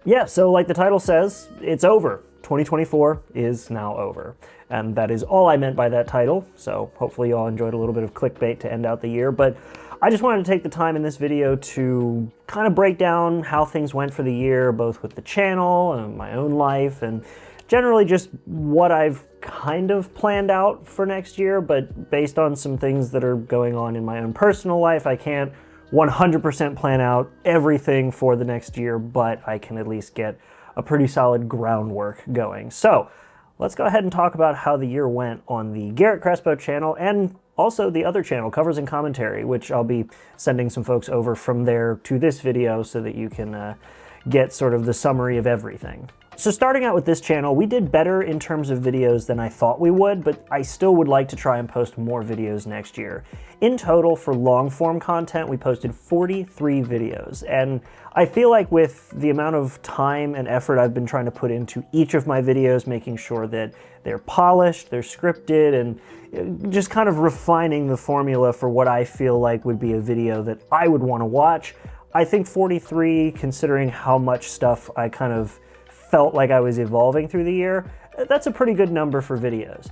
Yeah, so like the title says, it's over. 2024 is now over. And that is all I meant by that title. So hopefully you all enjoyed a little bit of clickbait to end out the year. But I just wanted to take the time in this video to kind of break down how things went for the year, both with the channel and my own life, and generally just what I've kind of planned out for next year. But based on some things that are going on in my own personal life, I can't 100% plan out everything for the next year, but I can at least get a pretty solid groundwork going. So let's go ahead and talk about how the year went on the Garrett Crespo channel and also the other channel, Covers and Commentary, which I'll be sending some folks over from there to this video so that you can get sort of the summary of everything. So starting out with this channel, we did better in terms of videos than I thought we would, but I still would like to try and post more videos next year. In total, for long form content, we posted 43 videos, and I feel like with the amount of time and effort I've been trying to put into each of my videos, making sure that they're polished, they're scripted, and just kind of refining the formula for what I feel like would be a video that I would want to watch, I think 43, considering how much stuff I kind of felt like I was evolving through the year, that's a pretty good number for videos.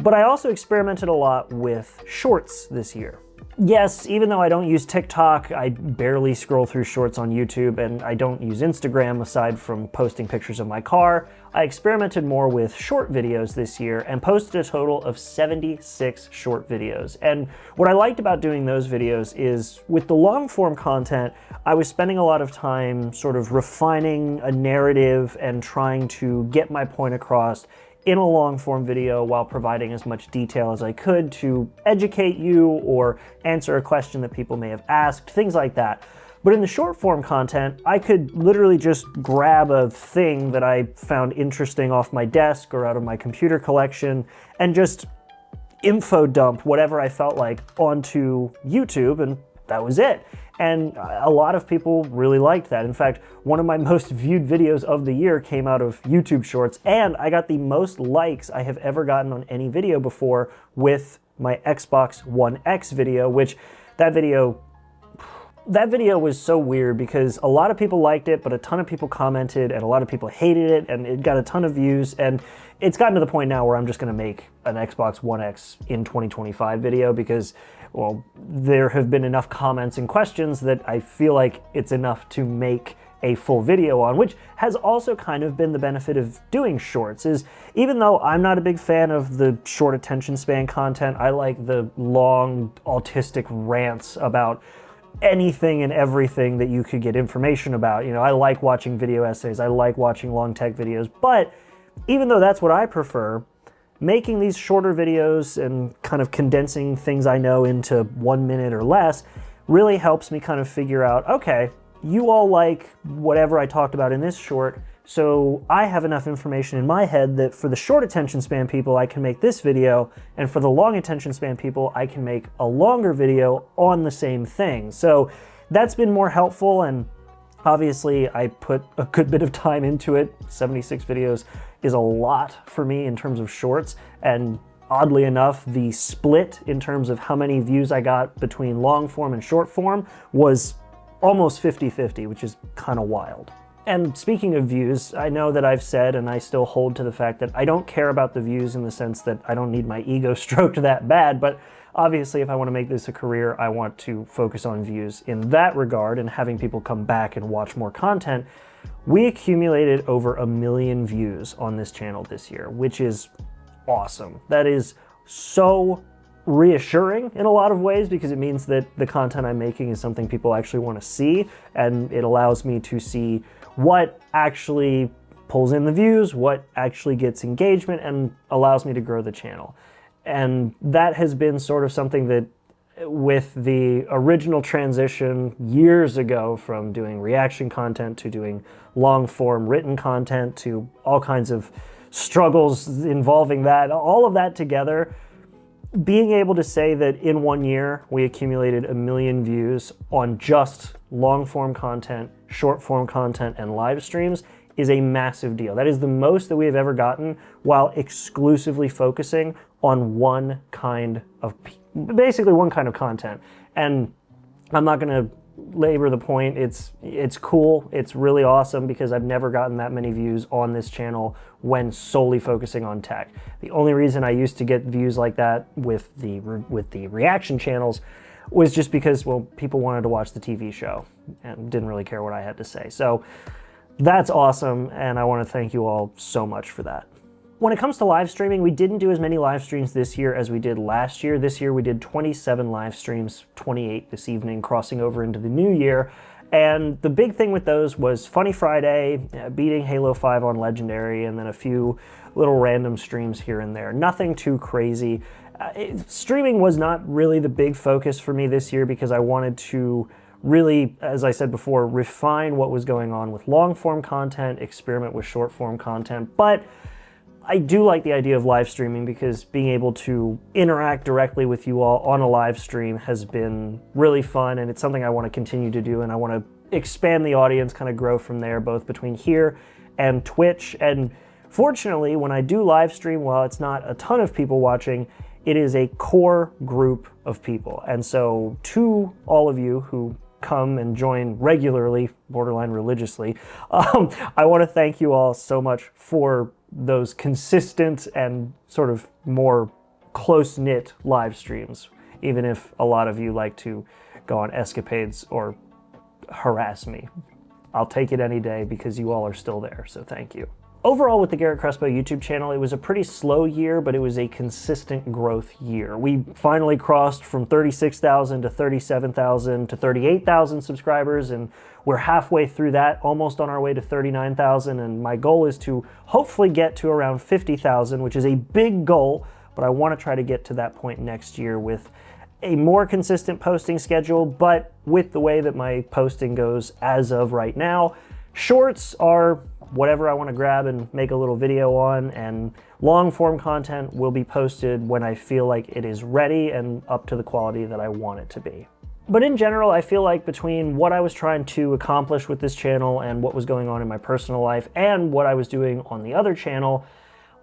But I also experimented a lot with shorts this year. Yes, even though I don't use TikTok, I barely scroll through shorts on YouTube, and I don't use Instagram aside from posting pictures of my car, I experimented more with short videos this year and posted a total of 76 short videos. And what I liked about doing those videos is with the long form content, I was spending a lot of time sort of refining a narrative and trying to get my point across in a long form video while providing as much detail as I could to educate you or answer a question that people may have asked, things like that. But in the short form content, I could literally just grab a thing that I found interesting off my desk or out of my computer collection and just info dump whatever I felt like onto YouTube, and that was it. And a lot of people really liked that. In fact, one of my most viewed videos of the year came out of YouTube Shorts, and I got the most likes I have ever gotten on any video before with my Xbox One X video, which that video was so weird because a lot of people liked it, but a ton of people commented and a lot of people hated it, and it got a ton of views. And it's gotten to the point now where I'm just gonna make an Xbox One X in 2025 video because, well, there have been enough comments and questions that I feel like it's enough to make a full video on, which has also kind of been the benefit of doing shorts, is even though I'm not a big fan of the short attention span content, I like the long autistic rants about anything and everything that you could get information about. You know, I like watching video essays, I like watching long tech videos, but even though that's what I prefer, making these shorter videos and kind of condensing things I know into 1 minute or less really helps me kind of figure out, okay, you all like whatever I talked about in this short, so I have enough information in my head that for the short attention span people, I can make this video, and for the long attention span people, I can make a longer video on the same thing. So that's been more helpful, and obviously I put a good bit of time into it. 76 videos is a lot for me in terms of shorts, and oddly enough, the split in terms of how many views I got between long form and short form was almost 50-50, which is kind of wild. And speaking of views, I know that I've said, and I still hold to the fact that I don't care about the views in the sense that I don't need my ego stroked that bad, but obviously if I want to make this a career, I want to focus on views in that regard and having people come back and watch more content. We accumulated over 1 million views on this channel this year, which is awesome. That is so reassuring in a lot of ways because it means that the content I'm making is something people actually want to see, and it allows me to see what actually pulls in the views, what actually gets engagement, and allows me to grow the channel. And that has been sort of something that with the original transition years ago from doing reaction content to doing long form written content to all kinds of struggles involving that, all of that together, being able to say that in 1 year we accumulated 1 million views on just long form content, short form content, and live streams is a massive deal. That is the most that we have ever gotten while exclusively focusing on basically one kind of content. And I'm not gonna labor the point. It's cool. It's really awesome because I've never gotten that many views on this channel when solely focusing on tech. The only reason I used to get views like that with the reaction channels was just because, well, people wanted to watch the TV show and didn't really care what I had to say. So that's awesome, and I want to thank you all so much for that. When it comes to live streaming, we didn't do as many live streams this year as we did last year. This year we did 27 live streams, 28 this evening, crossing over into the new year. And the big thing with those was Funny Friday, beating Halo 5 on Legendary, and then a few little random streams here and there. Nothing too crazy. Streaming was not really the big focus for me this year because I wanted to really, as I said before, refine what was going on with long-form content, experiment with short-form content. But I do like the idea of live streaming because being able to interact directly with you all on a live stream has been really fun, and it's something I want to continue to do, and I want to expand the audience, kind of grow from there, both between here and Twitch. And fortunately, when I do live stream, while it's not a ton of people watching, it is a core group of people. And so to all of you who come and join regularly, borderline religiously, I want to thank you all so much for those consistent and sort of more close-knit live streams, even if a lot of you like to go on escapades or harass me. I'll take it any day because you all are still there, so thank you. Overall, with the Garrett Crespo YouTube channel, it was a pretty slow year, but it was a consistent growth year. We finally crossed from 36,000 to 37,000 to 38,000 subscribers, and we're halfway through that, almost on our way to 39,000, and my goal is to hopefully get to around 50,000, which is a big goal, but I want to try to get to that point next year with a more consistent posting schedule. But with the way that my posting goes as of right now, shorts are whatever I want to grab and make a little video on, and long form content will be posted when I feel like it is ready and up to the quality that I want it to be. But in general, I feel like between what I was trying to accomplish with this channel and what was going on in my personal life and what I was doing on the other channel,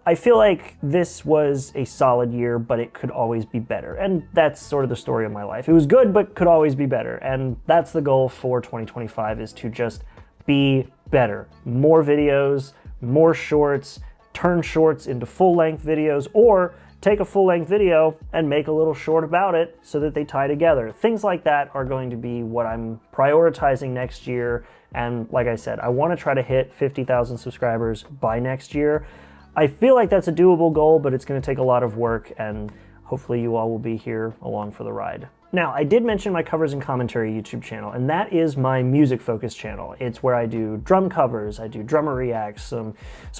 I feel like this was a solid year, but it could always be better. And that's sort of the story of my life. It was good, but could always be better. And that's the goal for 2025, is to just be better. More videos, more shorts, turn shorts into full-length videos, or take a full-length video and make a little short about it so that they tie together. Things like that are going to be what I'm prioritizing next year. And like I said, I want to try to hit 50,000 subscribers by next year. I feel like that's a doable goal, but it's going to take a lot of work, and hopefully you all will be here along for the ride. Now, I did mention my covers and commentary YouTube channel, and that is my music-focused channel. It's where I do drum covers, I do drummer reacts, some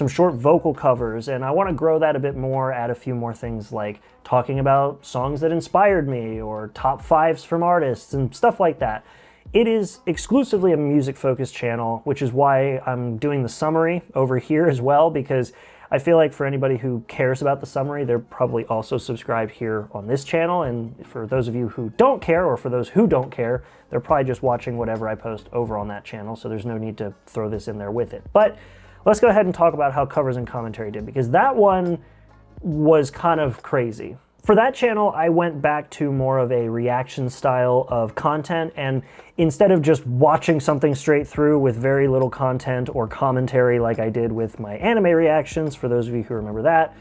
short vocal covers, and I want to grow that a bit more, add a few more things like talking about songs that inspired me, or top fives from artists, and stuff like that. It is exclusively a music-focused channel, which is why I'm doing the summary over here as well, because I feel like for anybody who cares about the summary, they're probably also subscribed here on this channel. And for those of you who don't care, or for those who don't care, they're probably just watching whatever I post over on that channel, so there's no need to throw this in there with it. But let's go ahead and talk about how covers and commentary did, because that one was kind of crazy. For that channel, I went back to more of a reaction style of content, and instead of just watching something straight through with very little content or commentary like I did with my anime reactions, for those of you who remember that,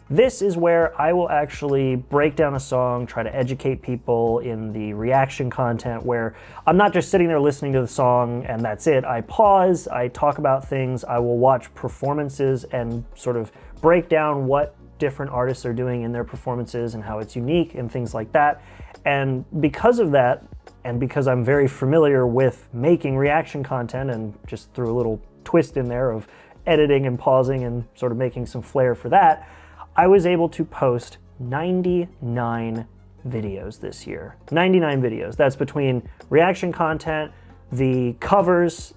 this is where I will actually break down a song, try to educate people in the reaction content, where I'm not just sitting there listening to the song and that's it. I pause, I talk about things, I will watch performances and sort of break down what different artists are doing in their performances and how it's unique and things like that. And because of that, and because I'm very familiar with making reaction content and just threw a little twist in there of editing and pausing and sort of making some flair for that, I was able to post 99 videos this year. 99 videos. That's between reaction content, the covers,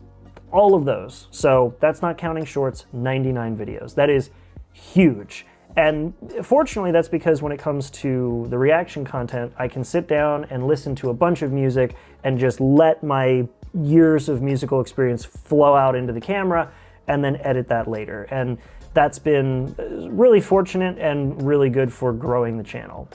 all of those. So that's not counting shorts, 99 videos. That is huge. And fortunately, that's because when it comes to the reaction content, I can sit down and listen to a bunch of music and just let my years of musical experience flow out into the camera and then edit that later. And that's been really fortunate and really good for growing the channel.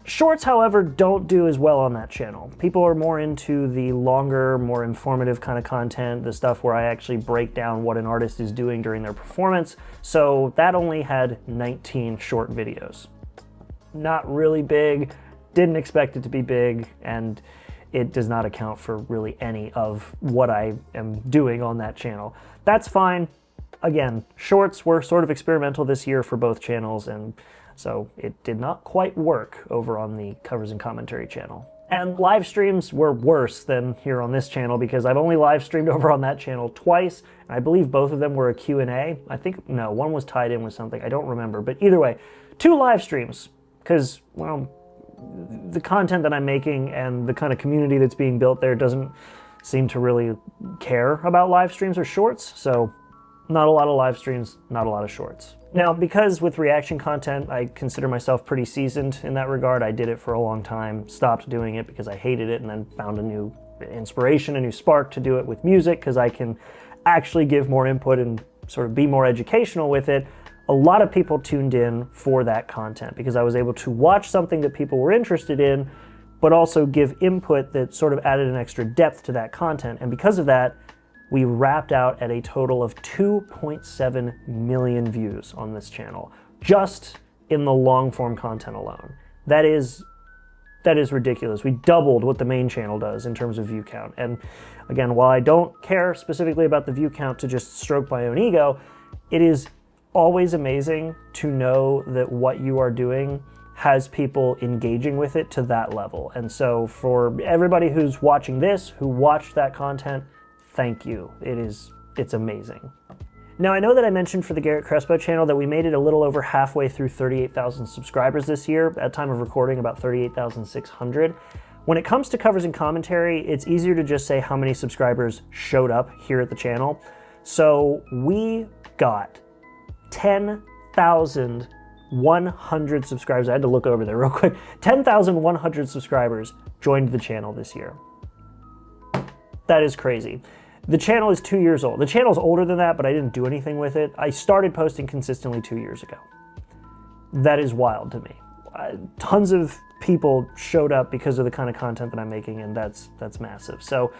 Shorts, however, don't do as well on that channel. People are more into the longer, more informative kind of content, the stuff where I actually break down what an artist is doing during their performance. So that only had 19 short videos. Not really big, didn't expect it to be big, and it does not account for really any of what I am doing on that channel. That's fine. Again, shorts were sort of experimental this year for both channels, and so it did not quite work over on the Covers and Commentary channel. And live streams were worse than here on this channel because I've only live streamed over on that channel twice, and I believe both of them were a Q&A. I think, no, one was tied in with something, I don't remember, but either way, 2 live streams, because, well, the content that I'm making and the kind of community that's being built there doesn't seem to really care about live streams or shorts, so not a lot of live streams, not a lot of shorts. Now, because with reaction content, I consider myself pretty seasoned in that regard. I did it for a long time, stopped doing it because I hated it, and then found a new inspiration, a new spark to do it with music, because I can actually give more input and sort of be more educational with it. A lot of people tuned in for that content because I was able to watch something that people were interested in, but also give input that sort of added an extra depth to that content. And because of that, we wrapped out at a total of 2.7 million views on this channel, just in the long form content alone. That is ridiculous. We doubled what the main channel does in terms of view count. And again, while I don't care specifically about the view count to just stroke my own ego, it is always amazing to know that what you are doing has people engaging with it to that level. And so for everybody who's watching this, who watched that content, thank you. It's amazing. Now, I know that I mentioned for the Garrett Crespo channel that we made it a little over halfway through 38,000 subscribers this year. At time of recording, about 38,600. When it comes to covers and commentary, it's easier to just say how many subscribers showed up here at the channel. So we got 10,100 subscribers. I had to look over there real quick. 10,100 subscribers joined the channel this year. That is crazy. The channel is 2 years old. The channel's older than that, but I didn't do anything with it. I started posting consistently 2 years ago. That is wild to me. Tons of people showed up because of the kind of content that I'm making, and that's massive. So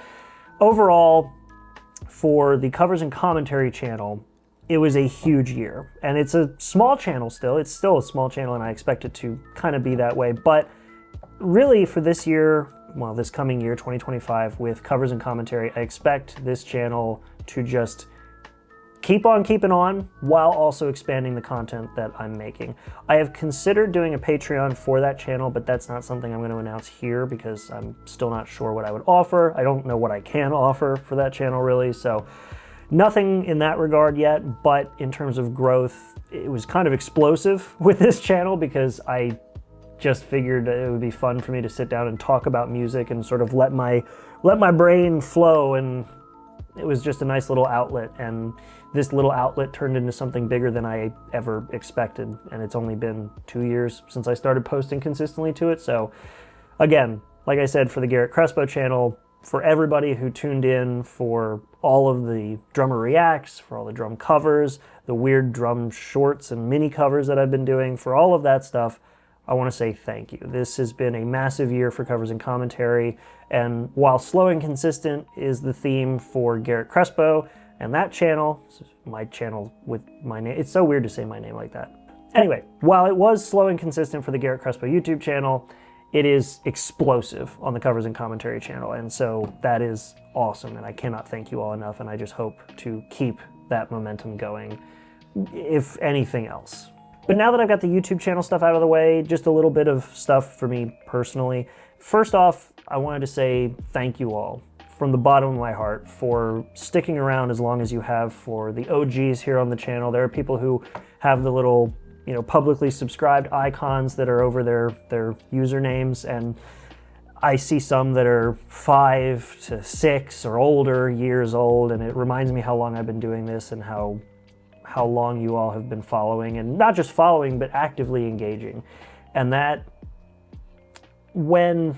overall, for the Covers and Commentary channel, it was a huge year. And it's a small channel still. It's still a small channel, and I expect it to kind of be that way. But really, for this year, well, this coming year, 2025, with Covers and Commentary, I expect this channel to just keep on keeping on while also expanding the content that I'm making. I have considered doing a Patreon for that channel, but that's not something I'm going to announce here because I'm still not sure what I would offer. I don't know what I can offer for that channel, really, so nothing in that regard yet. But in terms of growth, it was kind of explosive with this channel because I just figured it would be fun for me to sit down and talk about music and sort of let my brain flow, and it was just a nice little outlet, and this little outlet turned into something bigger than I ever expected, and it's only been 2 years since I started posting consistently to it. So again, like I said, for the Garrett Crespo channel, for everybody who tuned in for all of the drummer reacts, for all the drum covers, the weird drum shorts and mini covers that I've been doing, for all of that stuff, I want to say thank you. This has been a massive year for Covers and Commentary, and while slow and consistent is the theme for Garrett Crespo and that channel, my channel with my name, it's so weird to say my name like that. Anyway, while it was slow and consistent for the Garrett Crespo YouTube channel, it is explosive on the Covers and Commentary channel, and so that is awesome, and I cannot thank you all enough, and I just hope to keep that momentum going, if anything else. But now that I've got the YouTube channel stuff out of the way, just a little bit of stuff for me personally. First off, I wanted to say thank you all from the bottom of my heart for sticking around as long as you have, for the OGs here on the channel. There are people who have the little, publicly subscribed icons that are over their usernames, and I see some that are 5 to 6 or older years old, and it reminds me how long I've been doing this and how long you all have been following, and not just following, but actively engaging. And that when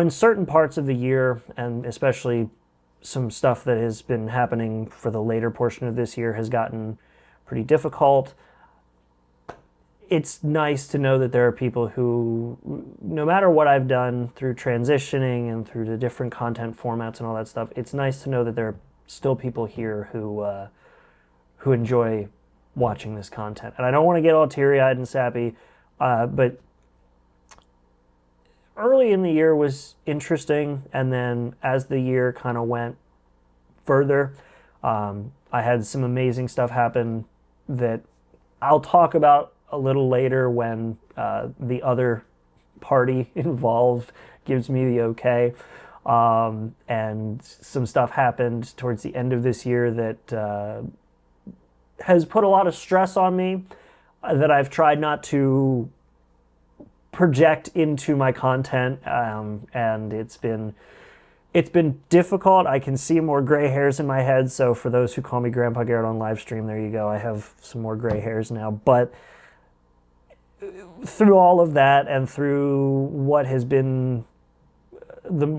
certain parts of the year, and especially some stuff that has been happening for the later portion of this year, has gotten pretty difficult, it's nice to know that there are people who, no matter what I've done through transitioning and through the different content formats and all that stuff, it's nice to know that there are still people here who enjoy watching this content. And I don't want to get all teary-eyed and sappy, but early in the year was interesting, and then as the year kind of went further, I had some amazing stuff happen that I'll talk about a little later when the other party involved gives me the okay. And some stuff happened towards the end of this year that has put a lot of stress on me that I've tried not to project into my content, and it's been difficult. I can see more gray hairs in my head, so for those who call me Grandpa Garrett on live stream, there you go. I have some more gray hairs now. But through all of that and through what has been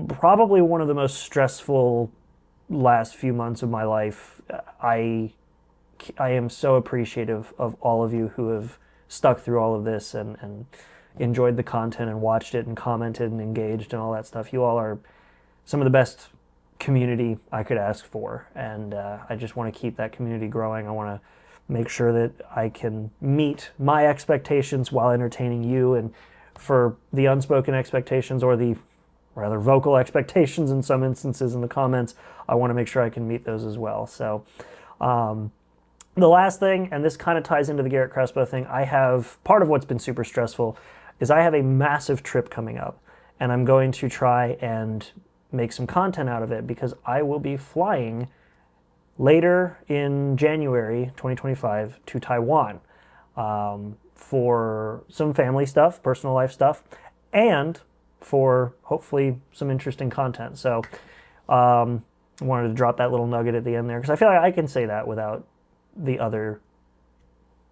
probably one of the most stressful last few months of my life, I am so appreciative of all of you who have stuck through all of this and enjoyed the content and watched it and commented and engaged and all that stuff. You all are some of the best community I could ask for, and I just want to keep that community growing. I want to make sure that I can meet my expectations while entertaining you, and for the unspoken expectations, or the rather vocal expectations in some instances in the comments, I want to make sure I can meet those as well. So the last thing, and this kind of ties into the Garrett Crespo thing, I have, part of what's been super stressful is I have a massive trip coming up, and I'm going to try and make some content out of it because I will be flying later in January 2025 to Taiwan for some family stuff, personal life stuff, and for hopefully some interesting content. So I wanted to drop that little nugget at the end there because I feel like I can say that without the other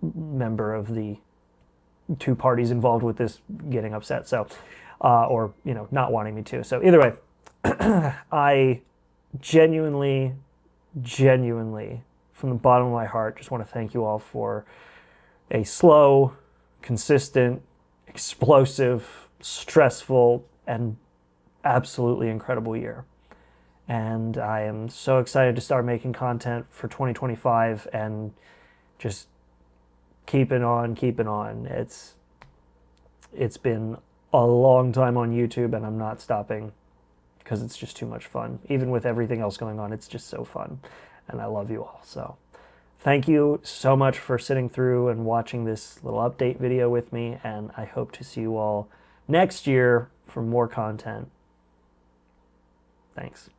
member of the two parties involved with this getting upset. So, or, not wanting me to. So either way, I genuinely, from the bottom of my heart, just want to thank you all for a slow, consistent, explosive, stressful, and absolutely incredible year. And I am so excited to start making content for 2025 and just keeping on. It's been a long time on YouTube, and I'm not stopping because it's just too much fun. Even with everything else going on, it's just so fun. And I love you all. So thank you so much for sitting through and watching this little update video with me. And I hope to see you all next year for more content. Thanks.